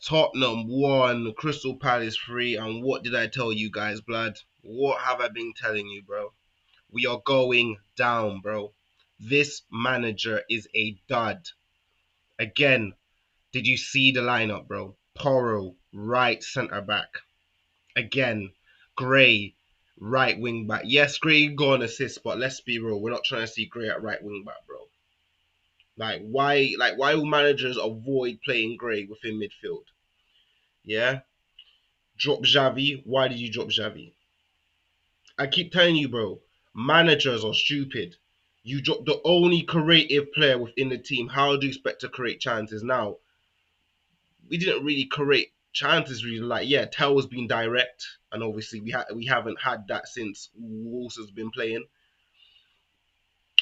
Tottenham 1, Crystal Palace 3, and what did I tell you guys, blood? What have I been telling you, bro? We are going down, bro. This manager is a dud. Again, did you see the lineup, bro? Porro, right centre back. Again, Gray, right wing back. Yes, Gray got an assist, but let's be real. We're not trying to see Gray at right wing back, bro. Why will managers avoid playing Gray within midfield? Yeah? Drop Xavi. Why did you drop Xavi? I keep telling you, bro. Managers are stupid. You drop the only creative player within the team. How do you expect to create chances? Now, we didn't really create chances. Really, like Tell's been direct, and obviously we haven't had that since Wolves has been playing.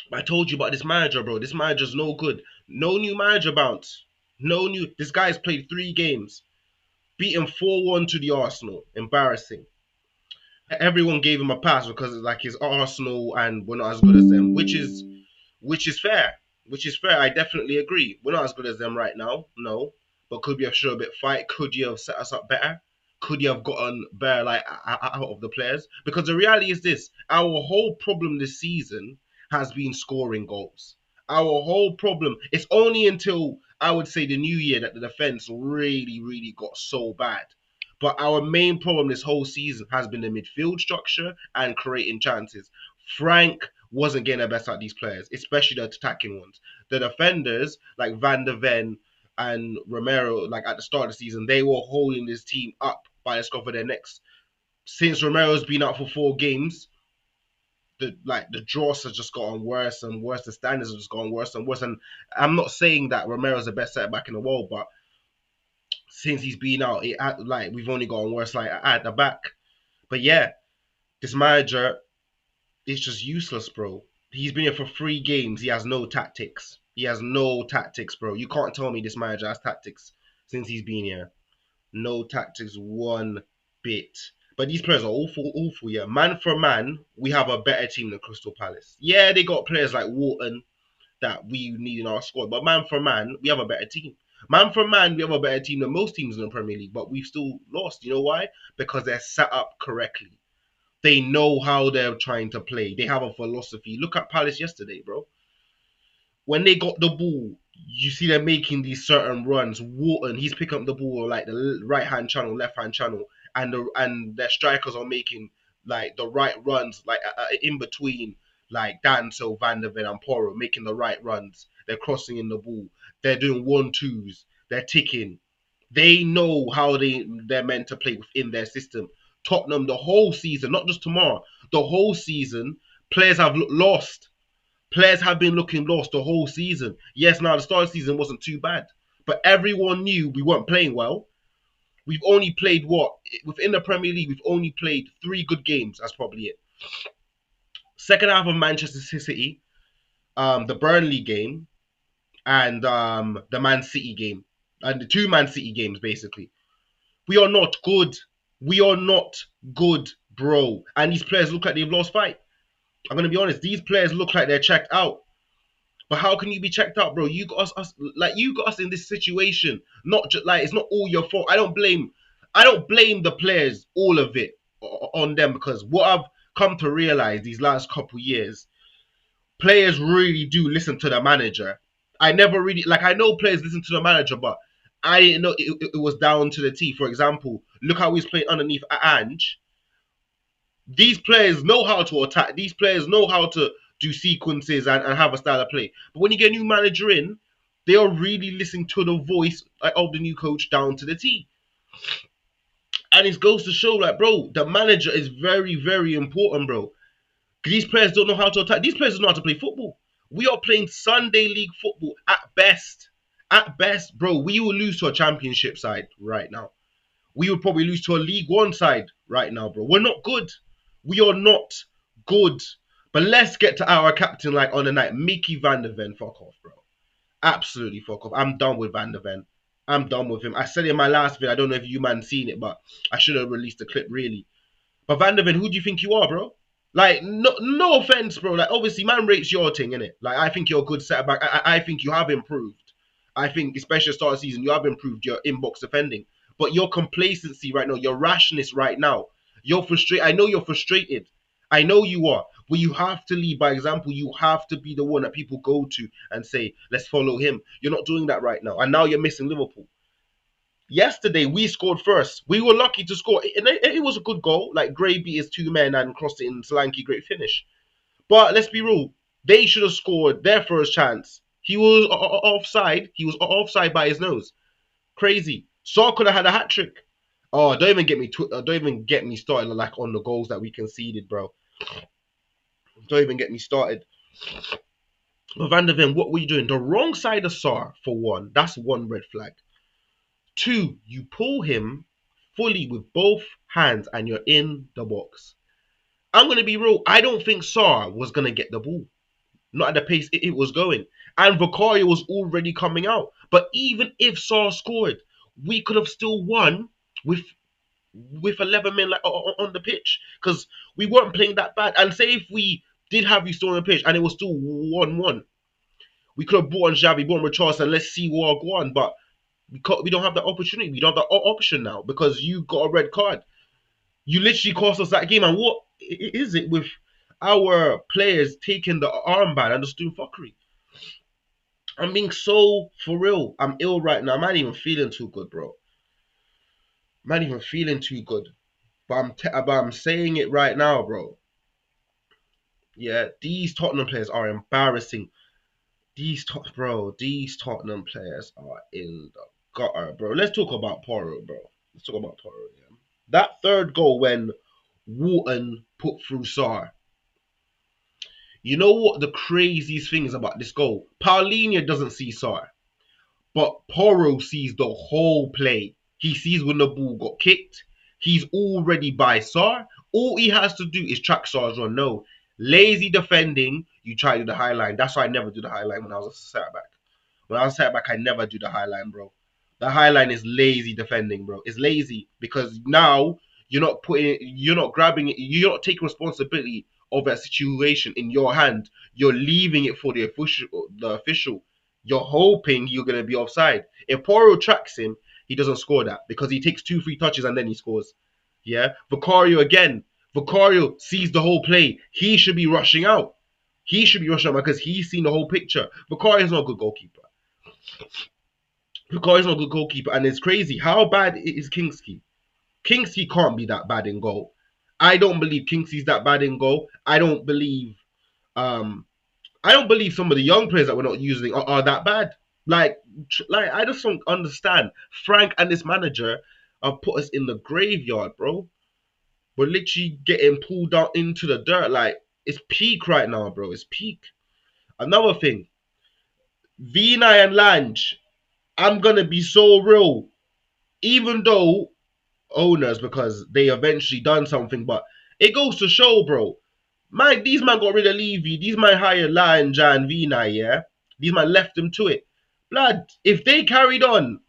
But I told you about this manager, bro. This manager's no good. No new manager bounce. No new. This guy's played 3 games, beaten 4-1 to the Arsenal. Embarrassing. Everyone gave him a pass because it's like his Arsenal and we're not as good as them, which is fair. Which is fair. I definitely agree. We're not as good as them right now, no. But could we have shown a bit of fight? Could you have set us up better? Could you have gotten better like out of the players? Because the reality is this: our whole problem this season has been scoring goals. Our whole problem. It's only until I would say the new year that the defense really, really got so bad. But our main problem this whole season has been the midfield structure and creating chances. Frank wasn't getting the best out of these players, especially the attacking ones. The defenders, like Van der Ven and Romero, like at the start of the season, they were holding this team up by the scruff of their necks. Since Romero's been out for 4 games, the draws has just gotten worse and worse. The standards have just gotten worse and worse. And I'm not saying that Romero's the best centre back in the world, but since he's been out, like we've only gotten worse like at the back. But yeah, this manager is just useless, bro. He's been here for 3 games. He has no tactics. He has no tactics, bro. You can't tell me this manager has tactics since he's been here. No tactics one bit. But these players are awful, awful, yeah. Man for man, we have a better team than Crystal Palace. Yeah, they got players like Wharton that we need in our squad. But man for man, we have a better team. Man for man, we have a better team than most teams in the Premier League, but we've still lost. You know why? Because they're set up correctly. They know how they're trying to play. They have a philosophy. Look at Palace yesterday, bro. When they got the ball, you see them making these certain runs. Wharton, he's picking up the ball like the right hand channel, left hand channel, and their strikers are making like the right runs, like in between, like Danso, Van der Ven, and Porro, making the right runs. They're crossing in the ball. They're doing 1-2s. They're ticking. They know how they're meant to play within their system. Tottenham, the whole season, not just tomorrow, the whole season, players have lost. Players have been looking lost the whole season. Yes, now the start of the season wasn't too bad, but everyone knew we weren't playing well. We've only played what? Within the Premier League, we've only played 3 good games. That's probably it. Second half of Manchester City, the Burnley game, and the Man City game, and the 2 Man City games, basically. We are not good. We are not good, bro. And these players look like they've lost fight. I'm gonna be honest. These players look like they're checked out. But how can you be checked out, bro? You got us like you got us in this situation. Not just like it's not all your fault. I don't blame the players, all of it on them because what I've come to realize these last couple years, players really do listen to the manager. I never really like I know players listen to the manager, but I didn't know it was down to the T. For example, look how he's playing underneath Ange. These players know how to attack. These players know how to do sequences and have a style of play. But when you get a new manager in, they are really listening to the voice of the new coach down to the T. And it goes to show, like, bro, the manager is very, very important, bro. These players don't know how to attack. These players don't know how to play football. We are playing Sunday league football at best. At best, bro, we will lose to a championship side right now. We would probably lose to a League One side right now, bro. We're not good. We are not good. But let's get to our captain like on the night. Mickey Van der Ven, fuck off, bro. Absolutely fuck off. I'm done with Van der Ven. I'm done with him. I said it in my last video. I don't know if you man seen it, but I should have released the clip really. But Van der Ven, who do you think you are, bro? Like, no offense, bro. Like, obviously, man rates your thing, innit? Like, I think you're a good setback. I think you have improved. I think, especially at the start of the season, you have improved your inbox defending. But your complacency right now, your rashness right now, you're frustrated. I know you're frustrated. I know you are. But you have to lead by example. You have to be the one that people go to and say, let's follow him. You're not doing that right now. And now you're missing Liverpool. Yesterday, we scored first. We were lucky to score. It was a good goal. Like, Gray beat his two men and crossed it in Solanke. Great finish. But let's be real. They should have scored their first chance. He was offside. He was offside by his nose. Crazy. Saw could have had a hat trick. Oh, don't even get me. Don't even get me started like on the goals that we conceded, bro. Don't even get me started. Van der Ven, what were you doing? The wrong side of Sar for one. That's one red flag. Two, you pull him fully with both hands and you're in the box. I'm gonna be real. I don't think Sar was gonna get the ball. Not at the pace it was going. And Vicario was already coming out. But even if Sar scored, we could have still won with 11 men like on the pitch because we weren't playing that bad. And say if we did have you still on the pitch and it was still 1-1, we could have brought on Xavi, brought on Richarlison, let's see what go on. But we don't have that opportunity. We don't have that option now because you got a red card. You literally cost us that game. And what is it with our players taking the armband and just doing fuckery? I'm being so for real. I'm ill right now. I'm not even feeling too good, bro. I'm not even feeling too good. But I'm saying it right now, bro. Yeah, these Tottenham players are embarrassing. These Tottenham players are in the gutter, bro. Let's talk about Porro, bro. Let's talk about Porro. Yeah. That third goal when Wharton put through Sar. You know what the craziest thing is about this goal? Paulinho doesn't see Sar. But Porro sees the whole play. He sees when the ball got kicked. He's already by Sar. All he has to do is track Sar's run. No. Lazy defending, you try to do the high line. That's why I never do the high line when I was a centre back. When I was set back, I never do the high line, bro. The high line is lazy defending, bro. It's lazy because now you're not grabbing it, you're not taking responsibility of that situation in your hand. You're leaving it for the official. You're hoping you're gonna be offside. If Porro tracks him, he doesn't score that because he takes 2-3 touches and then he scores. Yeah, Vicario again. Vicario sees the whole play. He should be rushing out. He should be rushing out because he's seen the whole picture. Vicario's not a good goalkeeper. Vicario's not a good goalkeeper, and it's crazy. How bad is Kingsley? Kingsley can't be that bad in goal. I don't believe Kingsley's that bad in goal. Um I don't believe some of the young players that we're not using are that bad. Like I just don't understand. Frank and this manager have put us in the graveyard, bro. We're literally getting pulled out into the dirt. Like it's peak right now, bro. It's peak. Another thing, Vinay and Lange. I'm gonna be so real. Even though owners, because they eventually done something, but it goes to show, bro. Man, these man got rid of Levy. These man hired Lange and Vinay, yeah? These man left them to it. Blood, if they carried on,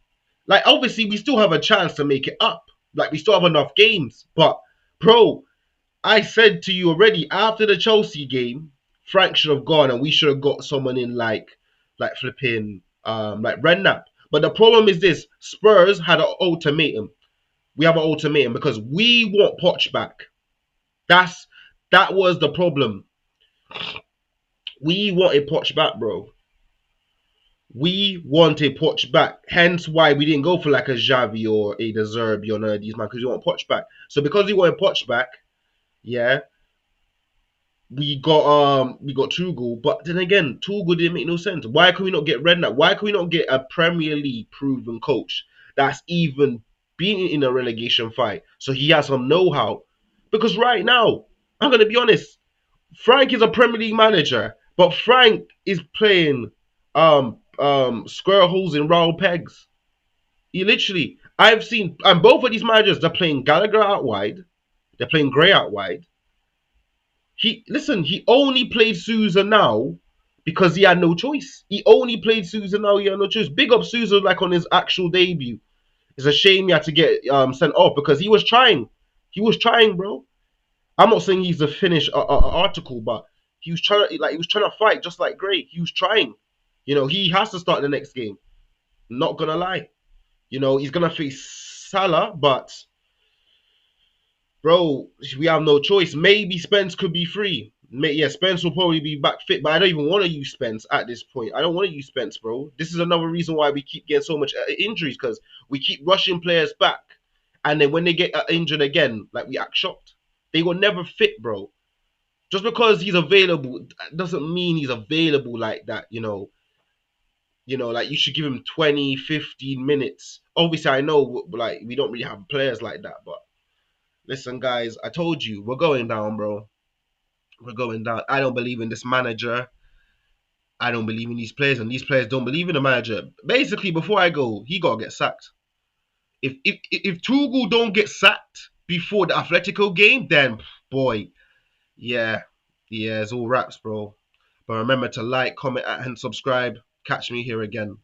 like obviously we still have a chance to make it up. Like we still have enough games. But bro, I said to you already after the Chelsea game, Frank should have gone and we should have got someone in like flipping like Redknapp. But the problem is this: Spurs had an ultimatum. We have an ultimatum because we want Poch back. That was the problem. We wanted Poch back, bro. We wanted Poch back. Hence why we didn't go for like a Xavi or a De Zerbi or none of these man because we want Poch back. So because we wanted Poch back, yeah, we got Tuchel, but then again, Tuchel didn't make no sense. Why can we not get Redknapp? Why can we not get a Premier League proven coach that's even been in a relegation fight? So he has some know-how. Because right now, I'm gonna be honest, Frank is a Premier League manager, but Frank is playing square holes in round pegs. He literally, I've seen, and both of these managers, they're playing Gallagher out wide, they're playing Gray out wide. He only played Souza now because he had no choice. He only played Souza now, he had no choice. Big up Souza like on his actual debut. It's a shame he had to get sent off because he was trying. He was trying, bro. I'm not saying he's a finished article, but he was trying to fight just like Gray. He was trying. You know, he has to start the next game. Not gonna lie. You know, he's gonna face Salah, but bro, we have no choice. Maybe Spence could be free. Yeah, Spence will probably be back fit, but I don't even want to use Spence at this point. I don't want to use Spence, bro. This is another reason why we keep getting so much injuries because we keep rushing players back, and then when they get injured again, like we act shocked. They were never fit, bro. Just because he's available doesn't mean he's available like that. Like you should give him 20, 15 minutes. Obviously, I know like we don't really have players like that, but listen, guys, I told you we're going down, bro. We're going down. I don't believe in this manager. I don't believe in these players, and these players don't believe in the manager. Basically, before I go, he gotta get sacked. If Tuchel don't get sacked before the Atletico game, then boy, yeah, yeah, it's all wraps, bro. But remember to like, comment, and subscribe. Catch me here again.